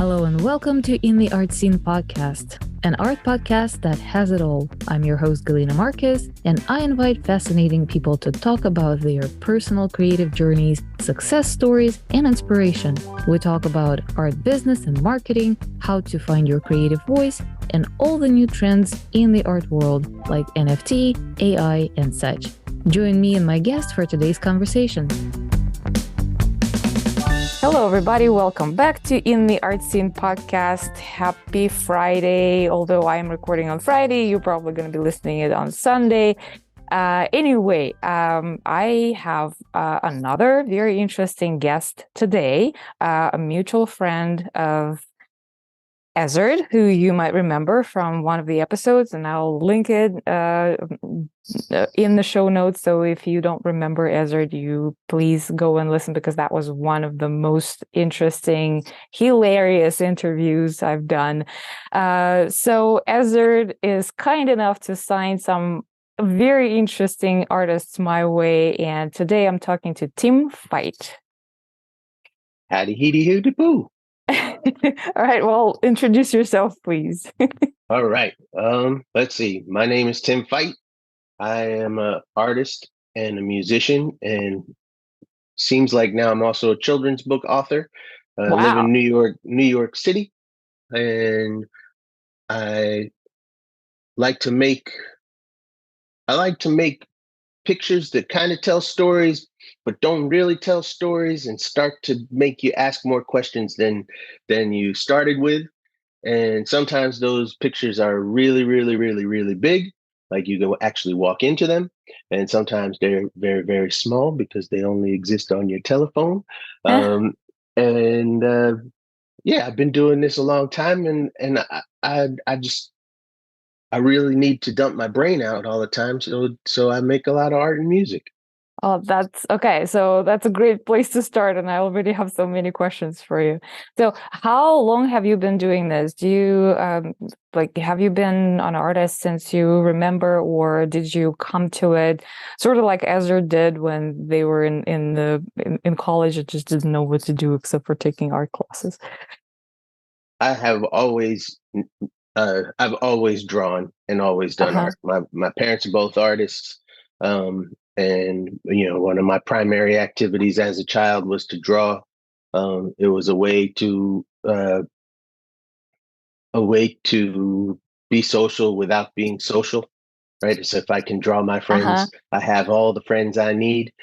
Hello and welcome to In the Art Scene podcast, an art podcast that has it all. I'm your host, Galina Marquez, and I invite fascinating people to talk about their personal creative journeys, success stories, and inspiration. We talk about art business and marketing, how to find your creative voice, and all the new trends in the art world like NFT, AI, and such. Join me and my guest for today's conversation. Hello, everybody. Welcome back to In the Art Scene podcast. Happy Friday. Although I am recording on Friday, you're probably going to be listening it on Sunday. Anyway, I have another very interesting guest today, a mutual friend of Ezard, who you might remember from one of the episodes, and I'll link it in the show notes. So if you don't remember Ezard, you please go and listen, because that was one of the most interesting, hilarious interviews I've done. So Ezard is kind enough to sign some very interesting artists my way, and today I'm talking to Tim Fite. Howdy, heedy, hoo, boo. All right, well, introduce yourself, please. All right. Let's see. My name is Tim Fite. I am an artist and a musician, and seems like now I'm also a children's book author. I live in New York City, and I like to make pictures that kind of tell stories, but don't really tell stories, and start to make you ask more questions than you started with. And sometimes those pictures are really, really, really, really big, like you go actually walk into them. And sometimes they're very, very small because they only exist on your telephone. Um, and yeah, I've been doing this a long time, and I really need to dump my brain out all the time. So I make a lot of art and music. Oh, that's okay. So that's a great place to start. And I already have so many questions for you. So how long have you been doing this? Do you have you been an artist since you remember, or did you come to it sort of like Ezra did when they were in college and just didn't know what to do except for taking art classes? I've always drawn and always done art. My parents are both artists. And one of my primary activities as a child was to draw. It was a way to be social without being social, right? So if I can draw my friends, I have all the friends I need.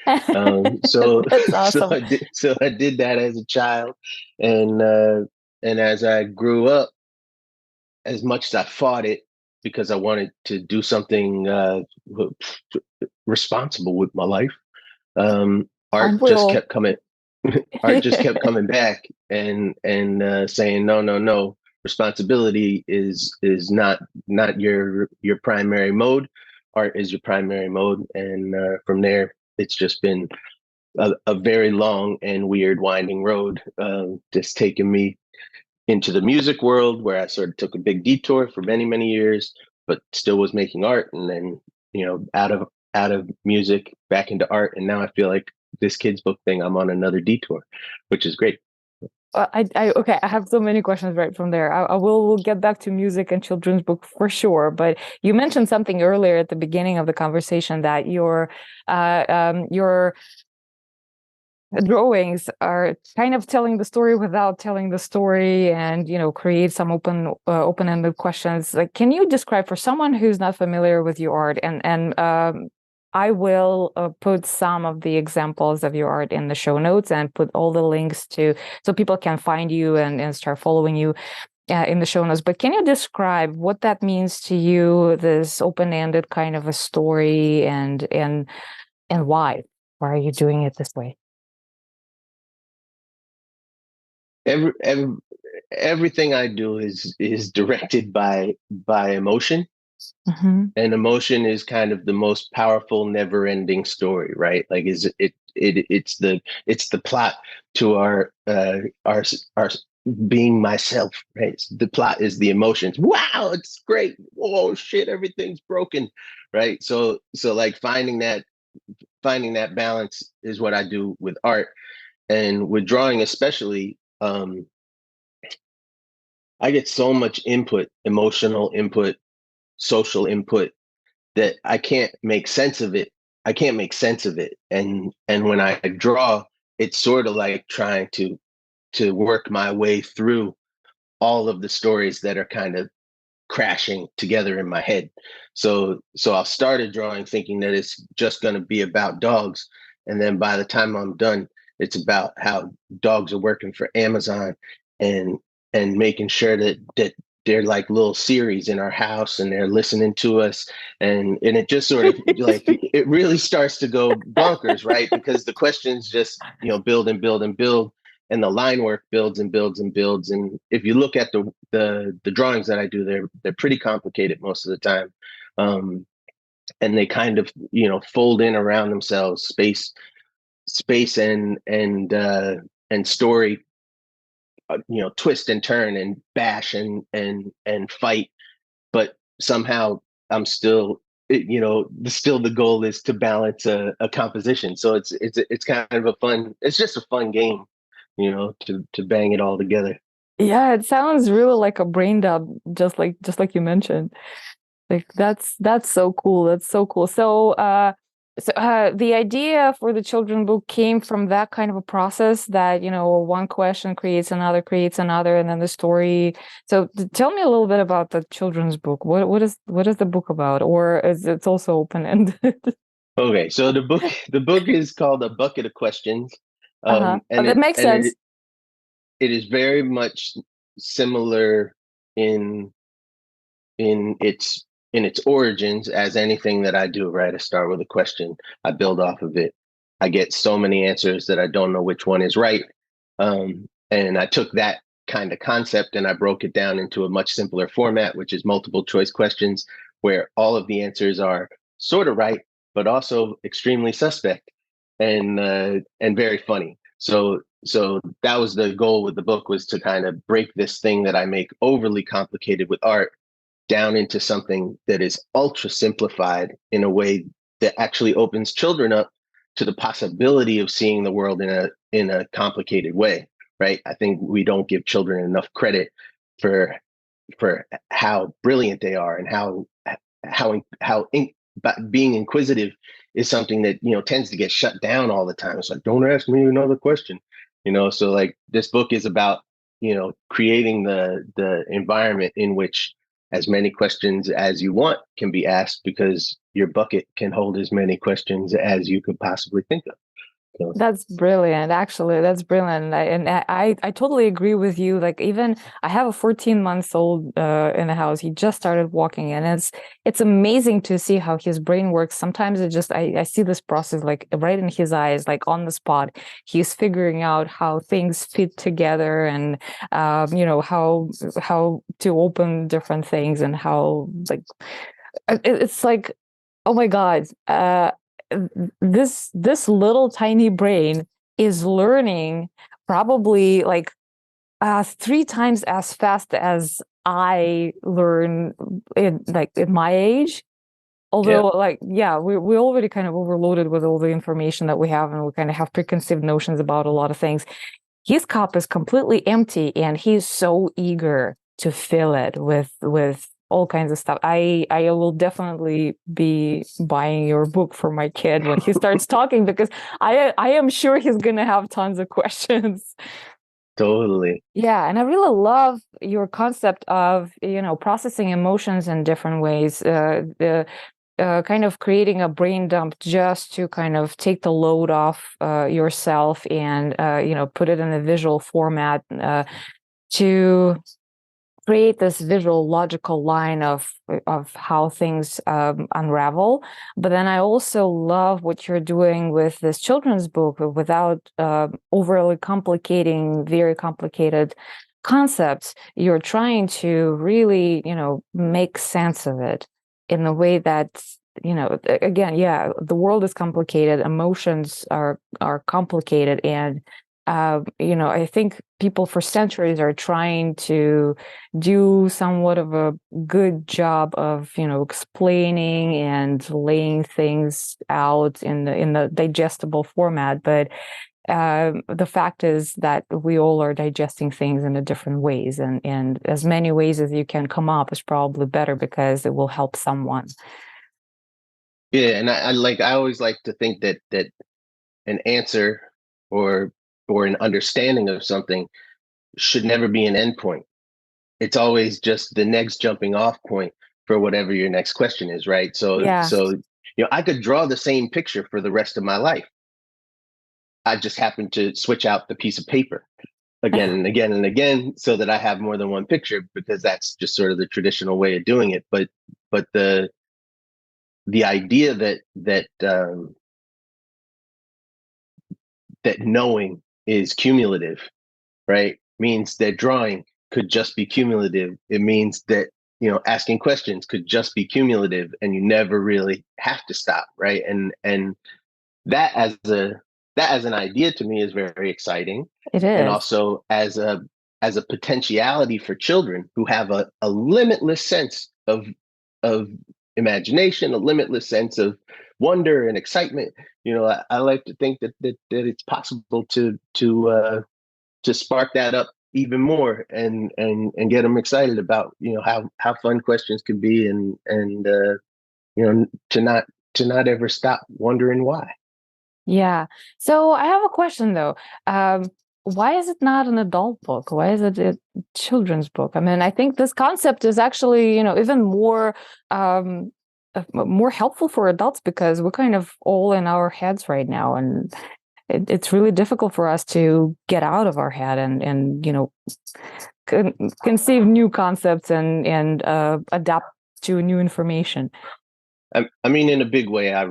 So That's awesome. so I did that as a child, and as I grew up, as much as I fought it because I wanted to do something responsible with my life, art just kept coming. Art just kept coming back and saying, no. Responsibility is not your primary mode. Art is your primary mode, and from there, it's just been a very long and weird winding road, just taking me into the music world, where I sort of took a big detour for many, many years, but still was making art. And then, out of music back into art. And now I feel like this kid's book thing, I'm on another detour, which is great. I have so many questions right from there. We'll get back to music and children's book for sure. But you mentioned something earlier at the beginning of the conversation, that your drawings are kind of telling the story without telling the story, and create some open-ended questions. Like, can you describe for someone who's not familiar with your art, and I will put some of the examples of your art in the show notes, and put all the links so people can find you and start following you in the show notes. But can you describe what that means to you, this open-ended kind of a story, and why? Why are you doing it this way? Everything I do is directed by emotion. Mm-hmm. And emotion is kind of the most powerful, never-ending story, right? Like, it's the plot to our being myself, right? The plot is the emotions. Wow, it's great. Oh shit, everything's broken, right? So like finding that balance is what I do with art, and with drawing especially. I get so much input, emotional input, social input, that I can't make sense of it. I can't make sense of it. And when I draw, it's sort of like trying to work my way through all of the stories that are kind of crashing together in my head. So I started drawing thinking that it's just going to be about dogs, and then by the time I'm done, it's about how dogs are working for Amazon, and making sure that they're like little series in our house and they're listening to us, and it just sort of like it really starts to go bonkers, right? Because the questions just build and build and build, and the line work builds and builds and builds. And if you look at the drawings that I do, they're pretty complicated most of the time, and they kind of fold in around themselves, space and story, twist and turn and bash and fight, but somehow I'm still, still the goal is to balance a composition. So it's kind of it's just a fun game, to bang it all together. Yeah, it sounds really like a brain dump, just like you mentioned. Like that's so cool. That's so cool. So the idea for the children book came from that kind of a process that, one question creates another, and then the story. So tell me a little bit about the children's book. What is the book about, or is it's also open ended? Okay, so the book is called A Bucket of Questions, Uh-huh. and That it makes and sense. it is very much similar in in its in its origins as anything that I do, right? I start with a question, I build off of it. I get so many answers that I don't know which one is right. And I took that kind of concept and I broke it down into a much simpler format, which is multiple choice questions, where all of the answers are sort of right, but also extremely suspect and very funny. So that was the goal with the book, was to kind of break this thing that I make overly complicated with art down into something that is ultra simplified in a way that actually opens children up to the possibility of seeing the world in a complicated way, right? I think we don't give children enough credit for how brilliant they are, and but being inquisitive is something that tends to get shut down all the time. It's like, don't ask me another question, so like this book is about creating the environment in which as many questions as you want can be asked, because your bucket can hold as many questions as you could possibly think of. So, That's brilliant. Actually, that's brilliant. I totally agree with you. Like, even I have a 14-month-old in the house. He just started walking, and it's amazing to see how his brain works. Sometimes I see this process like right in his eyes, like on the spot. He's figuring out how things fit together, and how to open different things, and how like it's like, oh my God. This little tiny brain is learning probably like 3 times as fast as I learn in my age. yeah. Although, like, yeah, we're already kind of overloaded with all the information that we have, and we kind of have preconceived notions about a lot of things. His cup is completely empty, and he's so eager to fill it with all kinds of stuff. I will definitely be buying your book for my kid when he starts talking, because I am sure he's gonna have tons of questions. Totally. Yeah, and I really love your concept of processing emotions in different ways. The kind of creating a brain dump just to kind of take the load off yourself, and put it in a visual format to create this visual logical line of how things unravel. But then I also love what you're doing with this children's book without overly complicating very complicated concepts. You're trying to really make sense of it in a way that again, yeah, the world is complicated, emotions are complicated, and I think people for centuries are trying to do somewhat of a good job of, explaining and laying things out in the digestible format. But the fact is that we all are digesting things in a different ways, and as many ways as you can come up is probably better because it will help someone. Yeah, and I always like to think that an answer or an understanding of something should never be an endpoint. It's always just the next jumping off point for whatever your next question is, right? Yeah. So I could draw the same picture for the rest of my life. I just happen to switch out the piece of paper again and again and again so that I have more than one picture, because that's just sort of the traditional way of doing it. But the idea that knowing is cumulative, right, means that drawing could just be cumulative. It means that asking questions could just be cumulative, and you never really have to stop, right? And that as an idea to me is very exciting. It And is. also as a potentiality for children who have a limitless sense of imagination, a limitless sense of wonder and excitement. I like to think that it's possible to spark that up even more, and get them excited about how fun questions can be, and to not ever stop wondering why. Yeah. So I have a question though. Why is it not an adult book? Why is it a children's book? I mean, I think this concept is actually, even more helpful for adults, because we're kind of all in our heads right now, and it's really difficult for us to get out of our head and conceive new concepts and adapt to new information. I mean, in a big way, I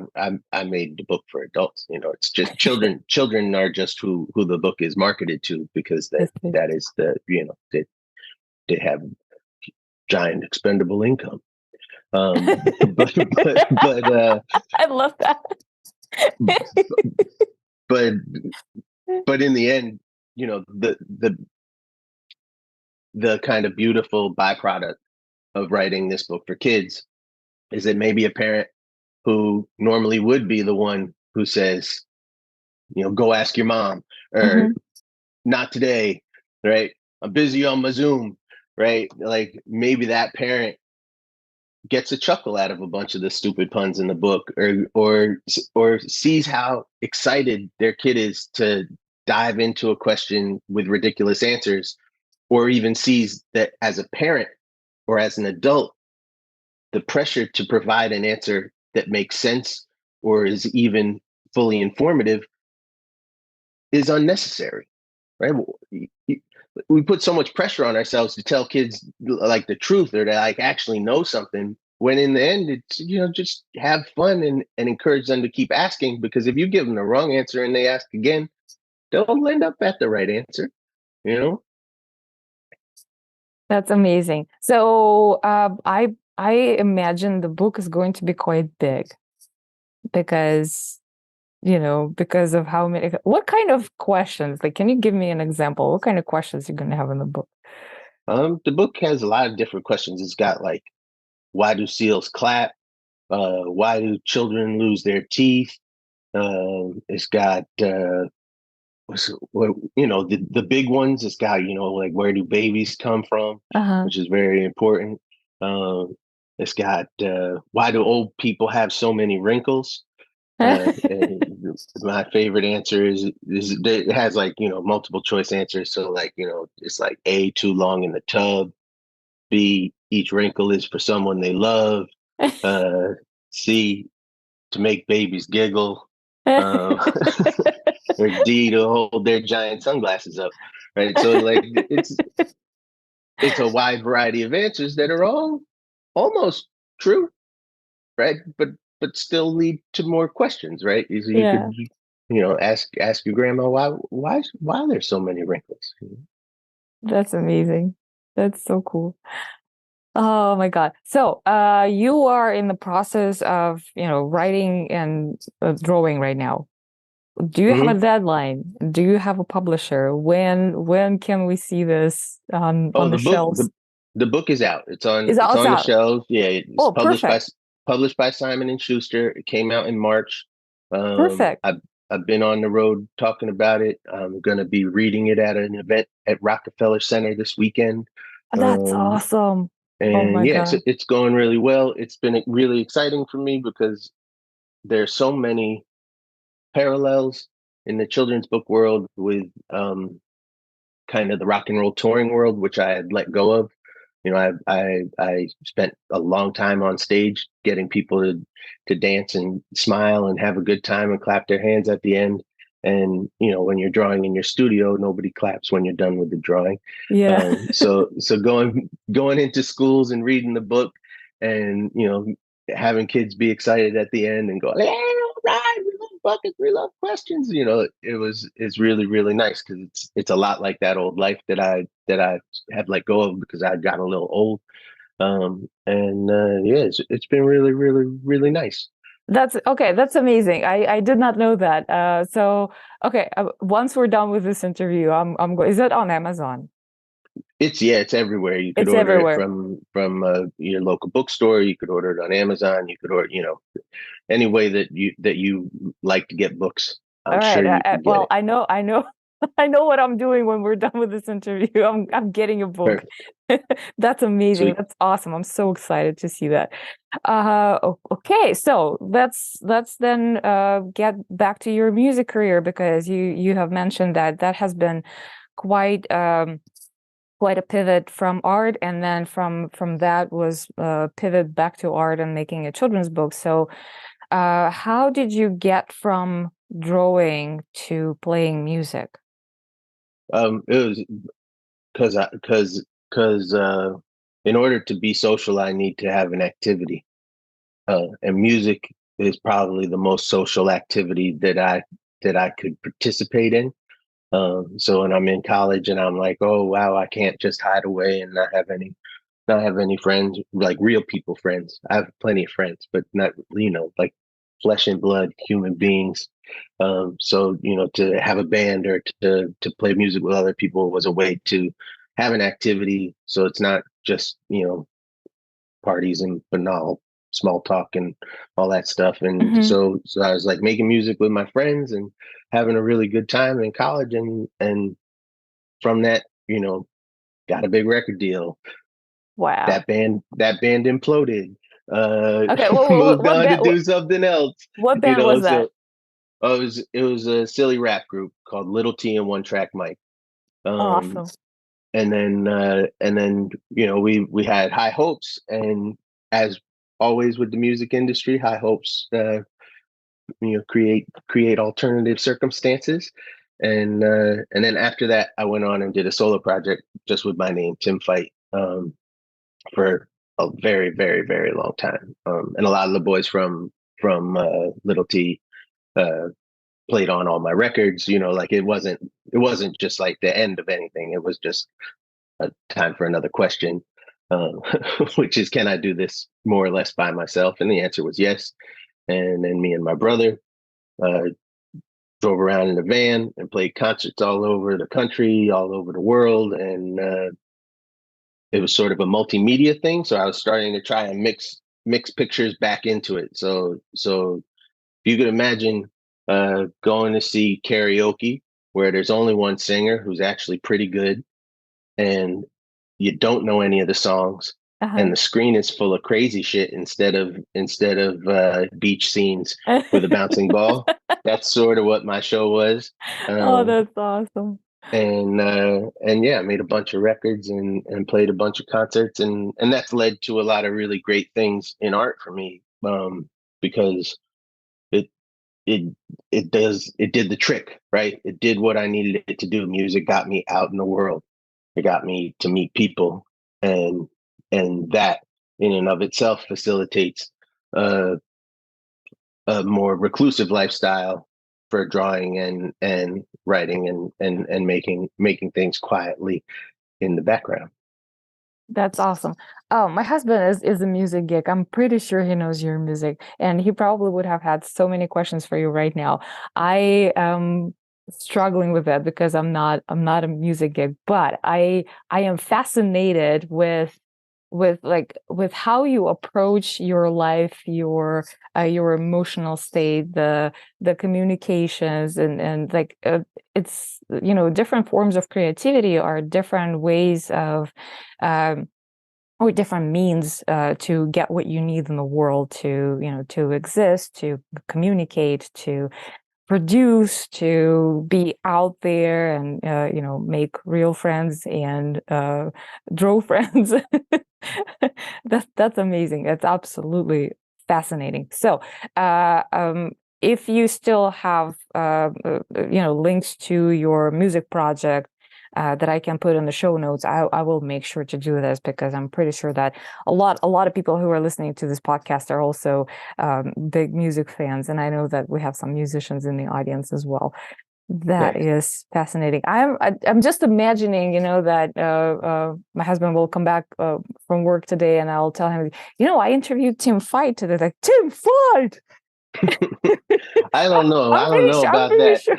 made the book for adults. It's just children. Children are just who the book is marketed to, because that is they have giant expendable income. But I love that. but in the end, the kind of beautiful byproduct of writing this book for kids is that maybe a parent who normally would be the one who says, go ask your mom, or not today, right? I'm busy on my Zoom, right? Like, maybe that parent gets a chuckle out of a bunch of the stupid puns in the book, or sees how excited their kid is to dive into a question with ridiculous answers, or even sees that as a parent or as an adult, the pressure to provide an answer that makes sense or is even fully informative is unnecessary, right? We put so much pressure on ourselves to tell kids like the truth, or to like actually know something, when in the end it's just have fun and encourage them to keep asking, because if you give them the wrong answer and they ask again, they'll end up at the right answer. That's amazing. So I imagine the book is going to be quite big, because because of how many. What kind of questions? Like, can you give me an example? What kind of questions you're going to have in the book? The book has a lot of different questions. It's got like, why do seals clap? Why do children lose their teeth? It's got the big ones. It's got like, where do babies come from, which is very important. It's got why do old people have so many wrinkles? My favorite answer is it has like multiple choice answers. So like it's like A, too long in the tub. B, each wrinkle is for someone they love. C, to make babies giggle. Or D, to hold their giant sunglasses up. Right. So like it's a wide variety of answers that are all almost true, right? But still lead to more questions, right? So you could ask your grandma why are there so many wrinkles? That's amazing. That's so cool. Oh my God. So you are in the process of writing and drawing right now. Do you have a deadline? Do you have a publisher? When can we see this on the shelves? The book is out. It's on out. the shelves. Yeah, it's published by Simon and Schuster. It came out in March. Perfect. I've been on the road talking about it. I'm going to be reading it at an event at Rockefeller Center this weekend. That's awesome. Oh And my yeah, God. it's going really well. It's been really exciting for me because there's so many parallels in the children's book world with kind of the rock and roll touring world, which I had let go of. I spent a long time on stage getting people to dance and smile and have a good time and clap their hands at the end. And when you're drawing in your studio, nobody claps when you're done with the drawing. Yeah. So going into schools and reading the book, and having kids be excited at the end and go, "Yeah, all right, we love buckets, we love questions." It's really, really nice because it's a lot like that old life that I have let go of because I got a little old. And yeah, it's been really, really, really nice. That's okay. That's amazing. I did not know that. So okay, once we're done with this interview, I'm going. Is it on Amazon? It's everywhere. You could It's order it everywhere. from your local bookstore. You could order it on Amazon. You could order, any way that you like to get books. All I'm right. sure you can get Well, it. I know, I know what I'm doing when we're done with this interview. I'm getting a book. Perfect. That's amazing. Sweet. That's awesome. I'm so excited to see that. Okay, so let's then get back to your music career because you have mentioned that that has been quite quite a pivot from art, and then from that was pivot back to art and making a children's book. So how did you get from drawing to playing music? It was because in order to be social, I need to have an activity. And music is probably the most social activity that I could participate in. So when I'm in college and I'm like, oh wow, I can't just hide away and not have any friends, like real people friends. I have plenty of friends, but not like flesh and blood human beings. So to have a band or to play music with other people was a way to have an activity. So it's not just parties and banal small talk and all that stuff. And Hmm. so I was like making music with my friends and having a really good time in college, and from that, got a big record deal. Wow. That band imploded. Okay. Well, Moved on to do something else. what band was that? So it was a silly rap group called Little T and One Track Mike. Um, Awesome. and then we had high hopes, and as always with the music industry, high hopes create alternative circumstances. And then after that, I went on and did a solo project just with my name, Tim Fite, for a very, very, very long time. And a lot of the boys from Little T uh, played on all my records. Like it wasn't just like the end of anything. It was just a time for another question, um, which is, can I do this more or less by myself? And the answer was yes. And then me and my brother uh, drove around in a van and played concerts all over the country, all over the world, and it was sort of a multimedia thing. So I was starting to try and mix pictures back into it. So you could imagine going to see karaoke where there's only one singer who's actually pretty good, and you don't know any of the songs, Uh-huh. and the screen is full of crazy shit instead of beach scenes with a bouncing ball. That's sort of what my show was. Oh, Um, that's awesome. and yeah, I made a bunch of records and played a bunch of concerts, and that's led to a lot of really great things in art for me, because it it it did the trick, right? It did what I needed it to do. Music got me out in the world. It got me to meet people, and that in and of itself facilitates uh, a more reclusive lifestyle for drawing and writing and making things quietly in the background. That's awesome. Oh, my husband is a music geek. I'm pretty sure he knows your music, and he probably would have had so many questions for you right now. I am struggling with that because I'm not a music geek, but I am fascinated with with how you approach your life, your emotional state, the communications, and like it's, you know, different forms of creativity are different ways of or different means to get what you need in the world, to, you know, to exist, to communicate, to produce, to be out there and you know, make real friends and draw friends. That's amazing. It's absolutely fascinating. So if you still have you know, links to your music project that I can put in the show notes, I will make sure to do this, because I'm pretty sure that a lot of people who are listening to this podcast are also big music fans, and I know that we have some musicians in the audience as well. That Nice. is fascinating. I'm just imagining, you know, that my husband will come back from work today, and I'll tell him, you know, I interviewed Tim Fite today. Like, Tim Fite. I don't know. I don't know I'm about pretty that. sure.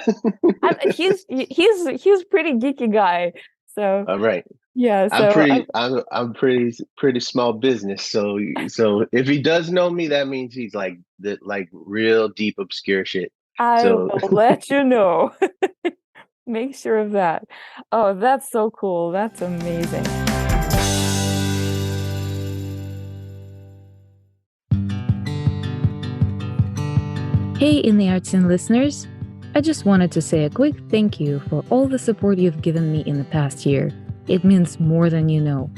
He's pretty geeky guy. So All right. yeah. I'm So pretty I'm pretty small business. So if he does know me, that means he's like the like real deep obscure shit. I So will let you know. Make sure of that. Oh, that's so cool. That's amazing. Hey, In the Arts Scene listeners. I just wanted to say a quick thank you for all the support you've given me in the past year. It means more than you know.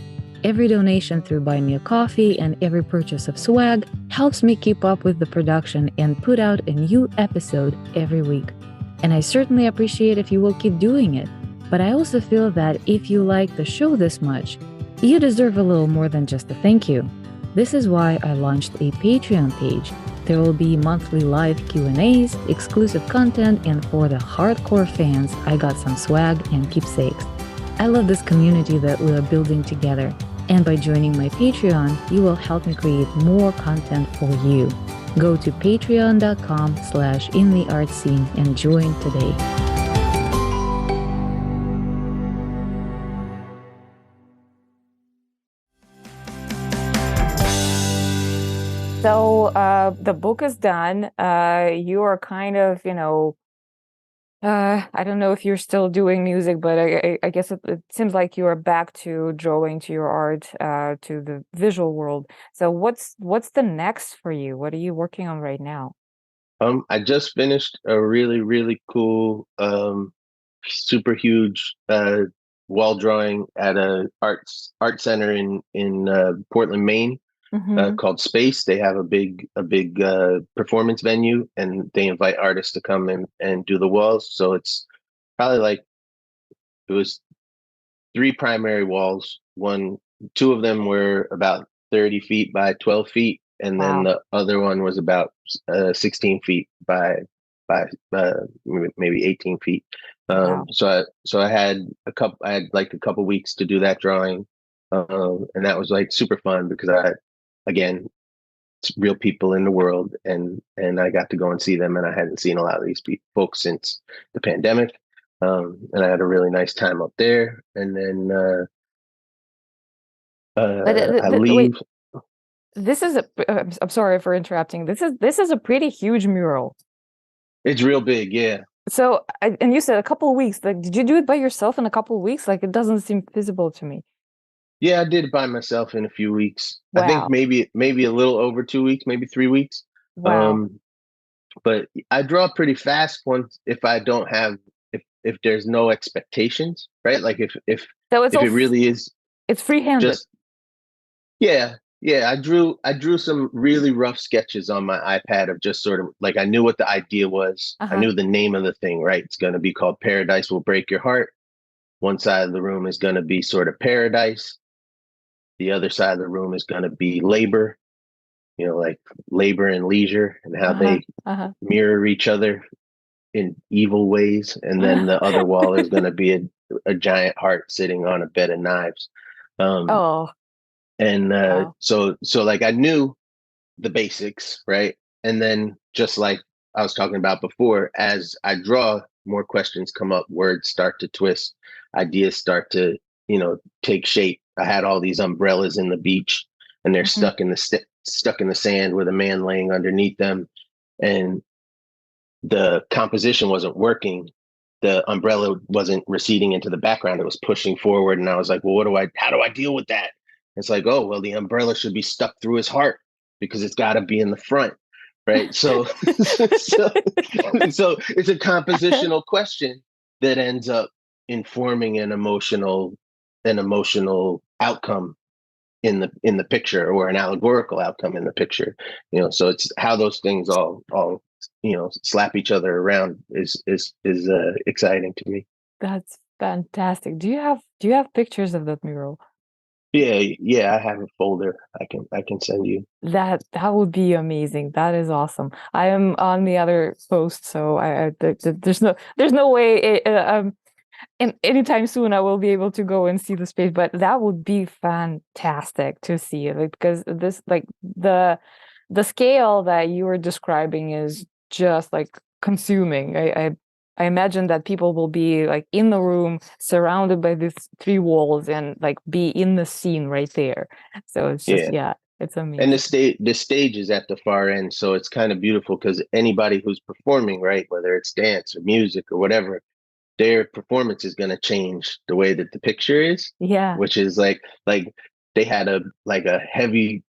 Every donation through Buy Me a Coffee and every purchase of swag helps me keep up with the production and put out a new episode every week. And I certainly appreciate if you will keep doing it. But I also feel that if you like the show this much, you deserve a little more than just a thank you. This is why I launched a Patreon page. There will be monthly live Q&As, exclusive content, and for the hardcore fans, I got some swag and keepsakes. I love this community that we are building together, and by joining my Patreon, you will help me create more content for you. Go to patreon.com/intheartscene and join today. So the book is done. You are kind of, you know, I don't know if you're still doing music, but I guess it seems like you are back to drawing, to your art, to the visual world. So what's the next for you? What are you working on right now? I just finished a really, really cool super huge wall drawing at a art center in Portland, Maine. Mm-hmm. Called Space. They have a big performance venue, and they invite artists to come and do the walls. So it's probably like it was three primary walls. Two of them were about 30 feet by 12 feet, and then Wow. the other one was about 16 feet by maybe 18 feet. Wow. So I had like a couple weeks to do that drawing, and that was like super fun because again, real people in the world, and I got to go and see them, and I hadn't seen a lot of these folks since the pandemic, and I had a really nice time up there. And then But I leave. wait, this is I'm sorry for interrupting. This is a pretty huge mural. It's real big, yeah. So, and you said a couple of weeks. Like, did you do it by yourself in a couple of weeks? Like, it doesn't seem feasible to me. Yeah, I did it by myself in a few weeks. I think Wow. maybe a little over 2 weeks, maybe 3 weeks. Wow. Um, but I draw pretty fast once if I don't have if there's no expectations, right? Like So it's if all it really is it's free-handed. just yeah. I drew some really rough sketches on my iPad of just sort of like I knew what the idea was. I Uh-huh. knew the name of the thing, right? It's going to be called Paradise Will Break Your Heart. One side of the room is going to be sort of paradise. The other side of the room is going to be labor, like labor and leisure and how Uh-huh. they Uh-huh. mirror each other in evil ways. And then the other wall is going to be a giant heart sitting on a bed of knives. Um, Oh, and wow. so like I knew the basics, right? And then just like I was talking about before, as I draw, more questions come up, words start to twist, ideas start to, take shape. I had all these umbrellas in the beach, and they're Mhm. stuck in the sand with a man laying underneath them, and the composition wasn't working. The umbrella wasn't receding into the background; it was pushing forward. And I was like, "Well, how do I deal with that?" It's like, "Oh, well, the umbrella should be stuck through his heart because it's got to be in the front, right?" So, so, so it's a compositional question that ends up informing an emotional outcome in the picture, or an allegorical outcome in the picture. So it's how those things all slap each other around is exciting to me. That's fantastic. Do you have pictures of that mural? Yeah, I have a folder I can send you. That would be amazing. That is awesome. I am on the other post, so there's no way and anytime soon I will be able to go and see the space, but that would be fantastic to see, like, because this, like, the scale that you were describing is just like consuming. I imagine that people will be like in the room surrounded by these three walls and like be in the scene right there. So it's just, Yeah. yeah, it's And amazing. the stage is at the far end, so it's kind of beautiful because anybody who's performing, right, whether it's dance or music or whatever, their performance is going to change the way that the picture is, Yeah. which is like they had a heavy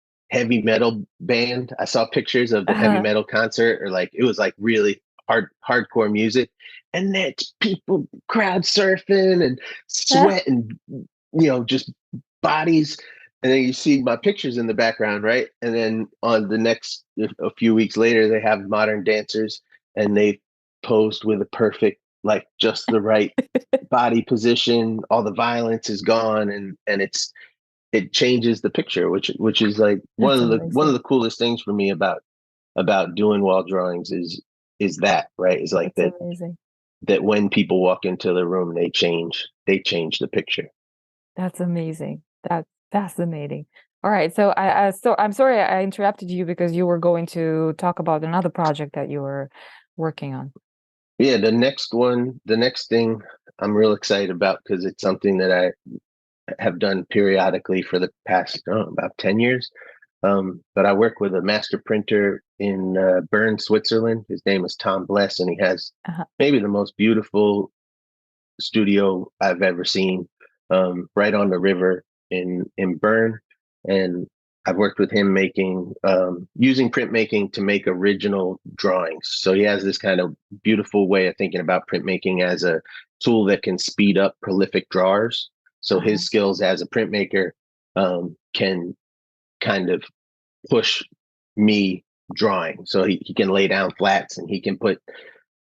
metal band. I saw pictures of the heavy Uh, metal concert, or like it was like really hardcore music, and that's people crowd surfing and sweat and just bodies. And then you see my pictures in the background, right? And then on the next, a few weeks later, they have modern dancers, and they posed with a perfect, like just the right body position. All the violence is gone, and it changes the picture, which is like one that's of amazing. the coolest things for me about doing wall drawings is that, right? Is like That's amazing. that when people walk into the room, they change the picture. That's amazing. That's fascinating. All right, so I'm sorry I interrupted you because you were going to talk about another project that you were working on. Yeah, the next thing I'm real excited about, because it's something that I have done periodically for the past, about 10 years. But I work with a master printer in Bern, Switzerland. His name is Tom Bless, and he has Uh-huh. maybe the most beautiful studio I've ever seen, right on the river in Bern. And I've worked with him using printmaking to make original drawings. So he has this kind of beautiful way of thinking about printmaking as a tool that can speed up prolific drawers. So Uh-huh. his skills as a printmaker can kind of push me drawing. So he can lay down flats, and he can put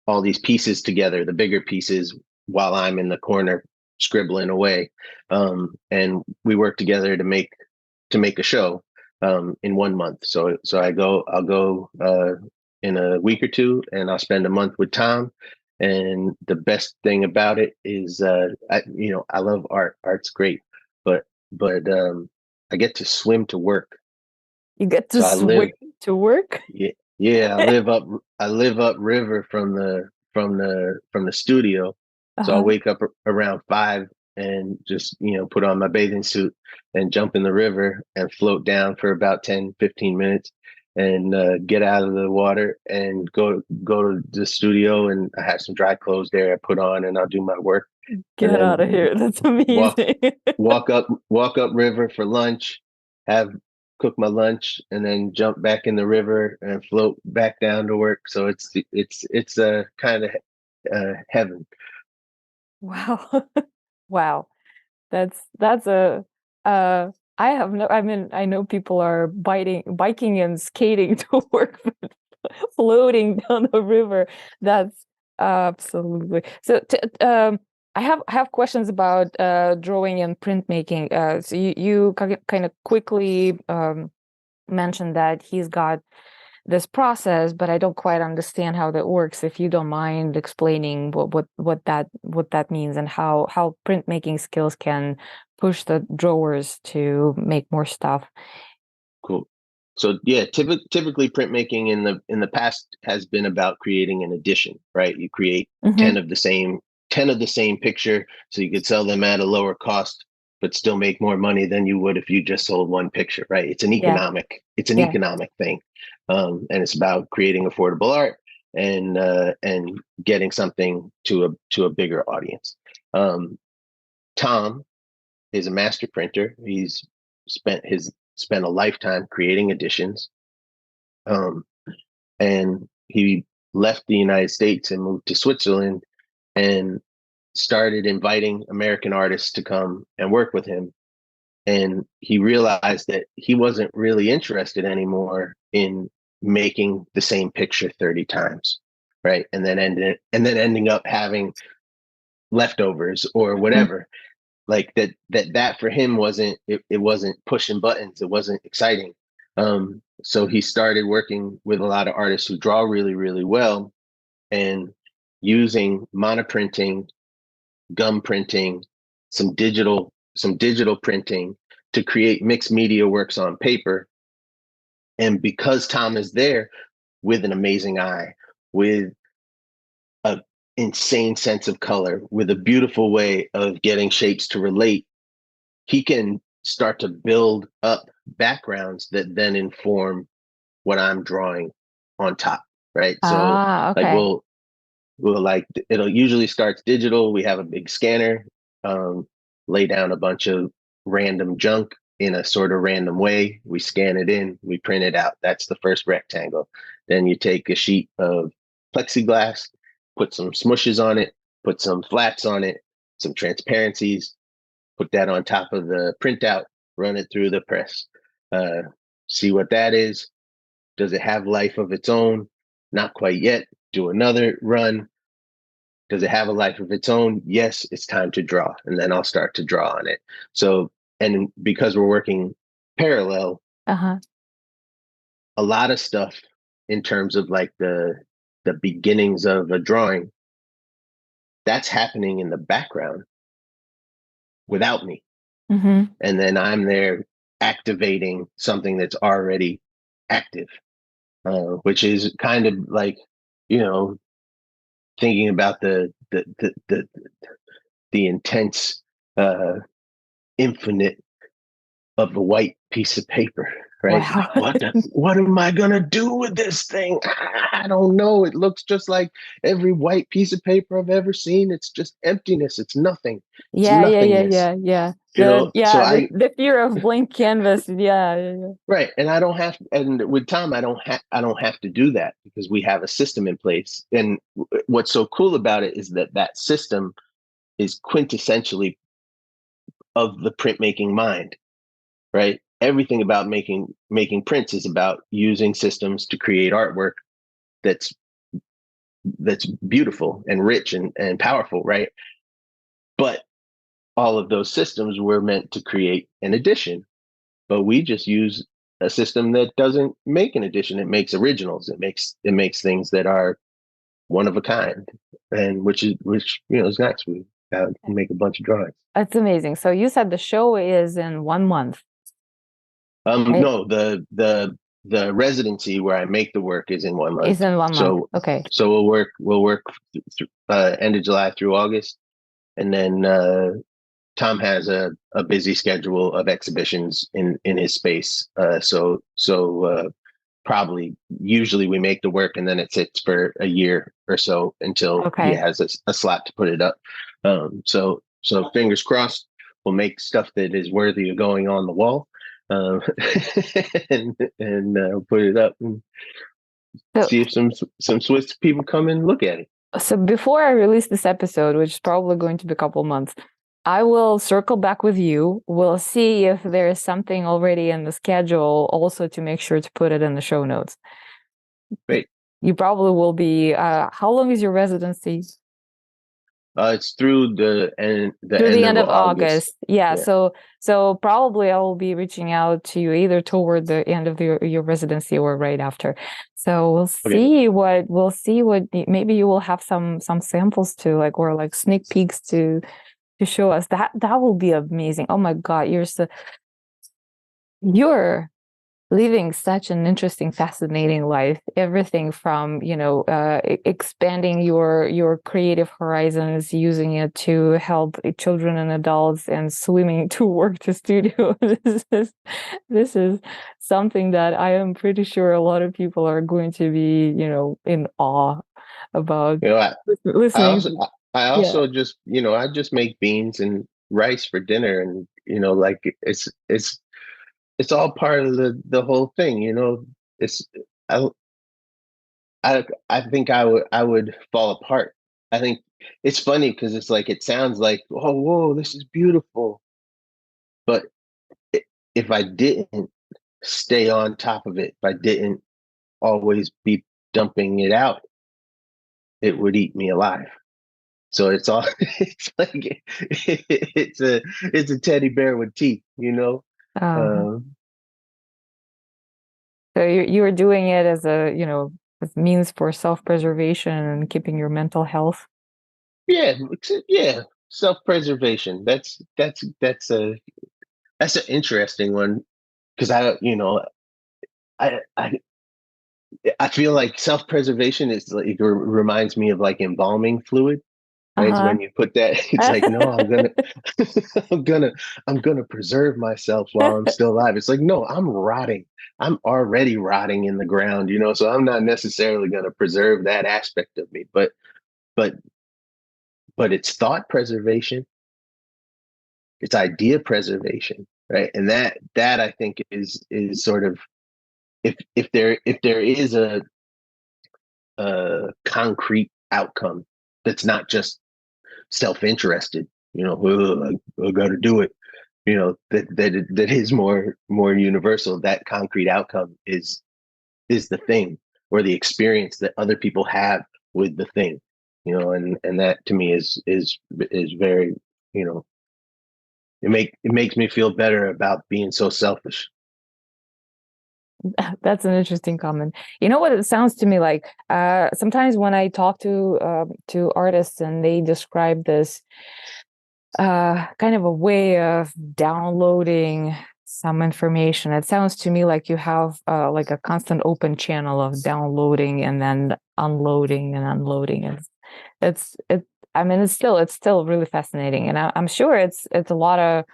all these pieces together, the bigger pieces, while I'm in the corner scribbling away. And we work together to make a show in 1 month. So I'll go in a week or two, and I'll spend a month with Tom. And the best thing about it is, I love art. Art's great, but I get to swim to work. You get to So I swim live to work? Yeah, yeah, I live up river from the studio. So I Uh-huh. wake up around 5, and just, put on my bathing suit and jump in the river and float down for about 10-15 minutes, and get out of the water and go to the studio, and I have some dry clothes there I put on, and I'll do my work, and Get out then of here. That's walk amazing. walk up river for lunch, have cook my lunch, and then jump back in the river and float back down to work. So it's a kind of heaven. Wow. Wow. That's a uh I mean, I know people are biking and skating to work, but floating down the river. That's absolutely. So I have questions about drawing and printmaking. So you kind of quickly mentioned that he's got this process, but I don't quite understand how that works. If you don't mind explaining what that means, and how printmaking skills can push the drawers to make more stuff. Cool. So yeah, typically printmaking in the past has been about creating an edition, right? You create Hmm. 10 of the same picture, so you could sell them at a lower cost but still make more money than you would if you just sold one picture, right? It's an economic thing. And it's about creating affordable art and getting something to a bigger audience. Tom is a master printer. He's spent a lifetime creating editions. And he left the United States and moved to Switzerland and started inviting American artists to come and work with him. And he realized that he wasn't really interested anymore in making the same picture 30 times, right? And then ending up having leftovers or whatever. Like that for him wasn't it wasn't pushing buttons, it wasn't exciting. So he started working with a lot of artists who draw really, really well and using monoprinting, gum printing, some digital printing to create mixed media works on paper. And because Tom is there with an amazing eye, with an insane sense of color, with a beautiful way of getting shapes to relate, he can start to build up backgrounds that then inform what I'm drawing on top, right? So okay. like we'll like, it'll usually starts digital. We have a big scanner, lay down a bunch of random junk in a sort of random way. We scan it in, we print it out. That's the first rectangle. Then you take a sheet of plexiglass, put some smushes on it, put some flats on it, some transparencies, put that on top of the printout, run it through the press, see what that is. Does it have life of its own? Not quite yet. Do another run. Does it have a life of its own? Yes, it's time to draw. And then I'll start to draw on it. So, and because we're working parallel, a lot of stuff in terms of like the beginnings of a drawing, that's happening in the background without me. And then I'm there activating something that's already active, which is kind of like, you know, thinking about the intense infinite of the white piece of paper, right? Wow. What am I gonna do with this thing? I don't know. It looks just like every white piece of paper I've ever seen. It's just emptiness. It's nothing. It's nothingness. You know, so the fear of blank canvas. Right. And I don't have, and with Tom, I don't have to do that because we have a system in place. And what's so cool about it is that system is quintessentially of the printmaking mind, right? Everything about making prints is about using systems to create artwork that's beautiful and rich and powerful, right? But all of those systems were meant to create an edition, but we just use a system that doesn't make an edition. It makes originals. It makes things that are one of a kind, and which you know is nice. We make a bunch of drawings. That's amazing. So you said the show is in 1 month. Right? No, the residency where I make the work is in 1 month. Is in 1 month. Okay. So we'll work end of July through August, and then Tom has a busy schedule of exhibitions in his space. So probably usually we make the work and then it sits for a year or so until he has a slot to put it up. So fingers crossed, we'll make stuff that is worthy of going on the wall, and put it up and see if some Swiss people come and look at it. So before I release this episode, which is probably going to be a couple months, I will circle back with you. We'll see if there is something already in the schedule also to make sure to put it in the show notes. Great. You probably will be, how long is your residency? It's through the end of August. Yeah. So probably I will be reaching out to you either toward the end of your residency or right after. So we'll see what maybe you will have some samples to or sneak peeks to show us. That will be amazing. Oh my God, you're living such an interesting, fascinating life. Everything from, expanding your creative horizons, using it to help children and adults, and swimming to work to studio. This is something that I am pretty sure a lot of people are going to be, in awe about You know, I listening also to. I Yeah. also just, I just make beans and rice for dinner, and like it's all part of the whole thing. It's I I think I would fall apart. I think it's funny because it's like it sounds like, oh, whoa, this is beautiful, but if I didn't stay on top of it, if I didn't always be dumping it out, it would eat me alive. So it's all it's like it's a teddy bear with teeth. Uh, Um, so you're doing it as a, as means for self-preservation and keeping your mental health. yeah, yeah, self-preservation. That's an interesting one because I I I feel like self-preservation is like it reminds me of like embalming fluid. Right? It's Uh-huh. when you put that, it's like, no, I'm gonna, I'm gonna preserve myself while I'm still alive. It's like, no, I'm rotting. I'm already rotting in the ground. So I'm not necessarily gonna preserve that aspect of me, but, but it's thought preservation, it's idea preservation, right? And that I think is sort of if there is a concrete outcome that's not just self-interested, I got to do it. That is more universal. That concrete outcome is the thing, or the experience that other people have with the thing. And that to me is very, you know, it makes me feel better about being so selfish. That's an interesting comment. You know what it sounds to me like? Sometimes when I talk to artists and they describe this kind of a way of downloading some information, it sounds to me like you have like a constant open channel of downloading and then unloading and unloading. It. I mean, it's still really fascinating, and I'm sure it's a lot of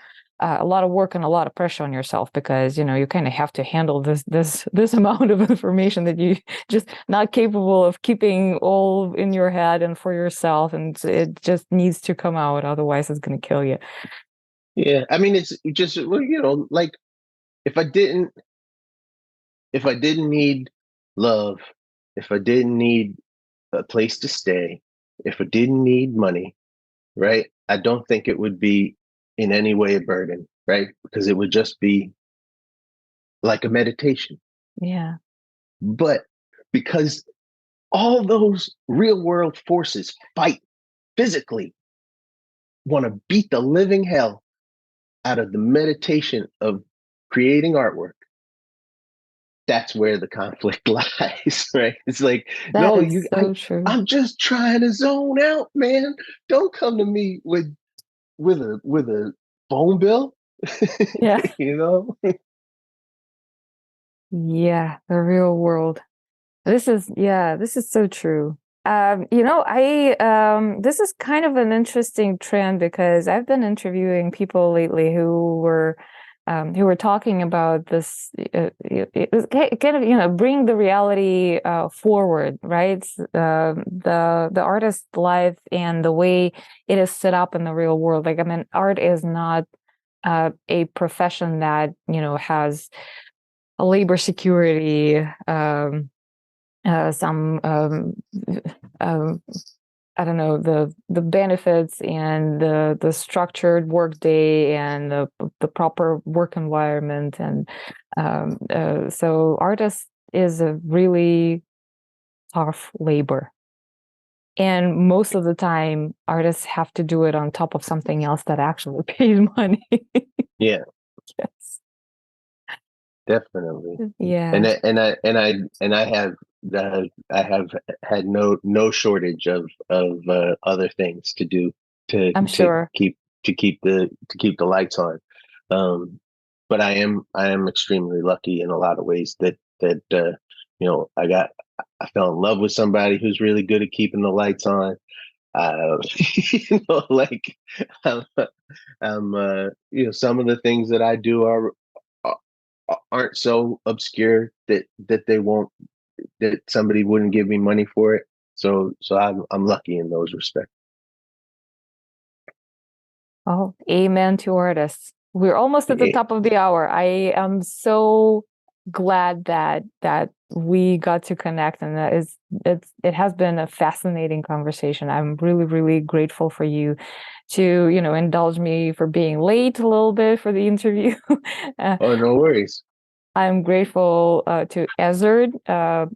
work and a lot of pressure on yourself, because you kind of have to handle this amount of information that you just not capable of keeping all in your head and for yourself, and it just needs to come out, otherwise it's going to kill you. Yeah, I mean, it's just, well, like if I didn't if I didn't need love, if I didn't need a place to stay, if I didn't need money, right? I don't think it would be in any way a burden, right? Because it would just be like a meditation. Yeah. But because all those real world forces fight physically, want to beat the living hell out of the meditation of creating artwork, that's where the conflict lies, right? It's like, That no, is so true. I'm just trying to zone out, man. Don't come to me with a phone bill, Yeah. you know? Yeah, the real world. This is so true. I this is kind of an interesting trend, because I've been interviewing people lately who were talking about this. It was kind of, bring the reality forward, right? The artist's life and the way it is set up in the real world. Like, I mean, art is not a profession that has a labor security, some um, I don't know, the benefits and the structured work day and the proper work environment, and so artist is a really tough labor, and most of the time artists have to do it on top of something else that actually pays money. Yeah, Yes. definitely. Yeah, And I have had no shortage of other things to do to I'm to sure. keep to keep the lights on. Um, but I am extremely lucky in a lot of ways that I fell in love with somebody who's really good at keeping the lights on. Like some of the things that I do aren't so obscure that somebody wouldn't give me money for it. So I'm lucky in those respects. Oh, amen to artists. We're almost at the top of the hour. I am so glad that we got to connect, and it has been a fascinating conversation. I'm really, really grateful for you to, indulge me for being late a little bit for the interview. Oh, no worries. I'm grateful to Ezard.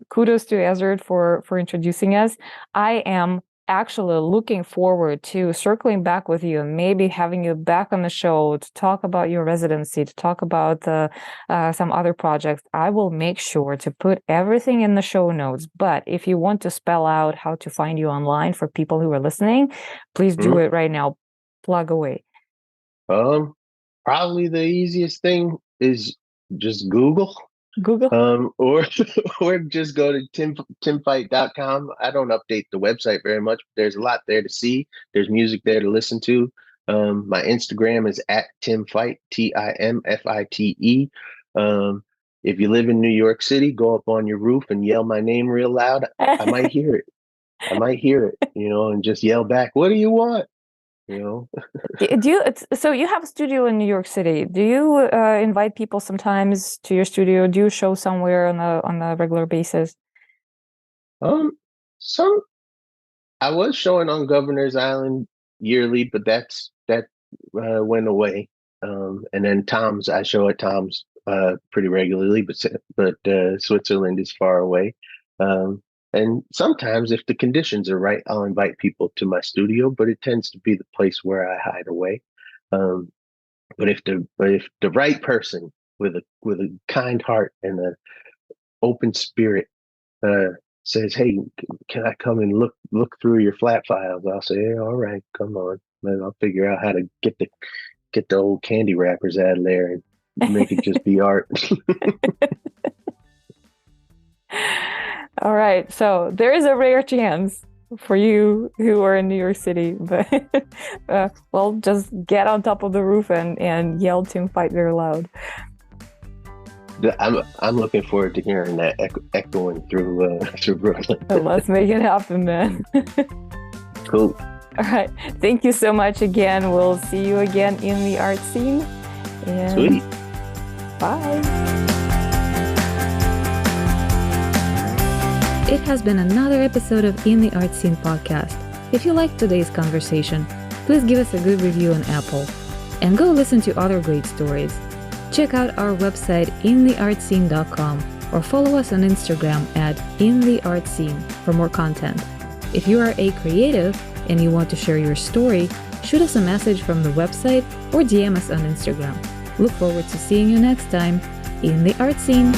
Kudos to Ezard for introducing us. I am actually looking forward to circling back with you and maybe having you back on the show to talk about your residency, to talk about some other projects. I will make sure to put everything in the show notes. But if you want to spell out how to find you online for people who are listening, please do it right now. Plug away. Probably the easiest thing is just Google. Or just go to timfite.com. I don't update the website very much, but there's a lot there to see. There's music there to listen to. My Instagram is at timfite, TIMFITE. If you live in New York City, go up on your roof and yell my name real loud. I might hear it. And just yell back, "What do you want?" So you have a studio in New York City. Do you invite people sometimes to your studio? Do you show somewhere on a regular basis? I was showing on Governor's Island yearly, but that went away. And then I show at Tom's pretty regularly, but Switzerland is far away. And sometimes, if the conditions are right, I'll invite people to my studio, but it tends to be the place where I hide away. But if the right person with a kind heart and an open spirit says, "Hey, can I come and look through your flat files?" I'll say, "Yeah, all right, come on." Then I'll figure out how to get the old candy wrappers out of there and make it just be art. All right, so there is a rare chance for you who are in New York City, but just get on top of the roof and yell Tim Fite very loud. I'm looking forward to hearing that echoing through Brooklyn. Let's make it happen, then. Cool. All right, thank you so much again. We'll see you again in the art scene. And sweet. Bye. It has been another episode of In the Art Scene podcast. If you liked today's conversation, please give us a good review on Apple and go listen to other great stories. Check out our website intheartscene.com or follow us on Instagram at intheartscene for more content. If you are a creative and you want to share your story, shoot us a message from the website or DM us on Instagram. Look forward to seeing you next time in the art scene.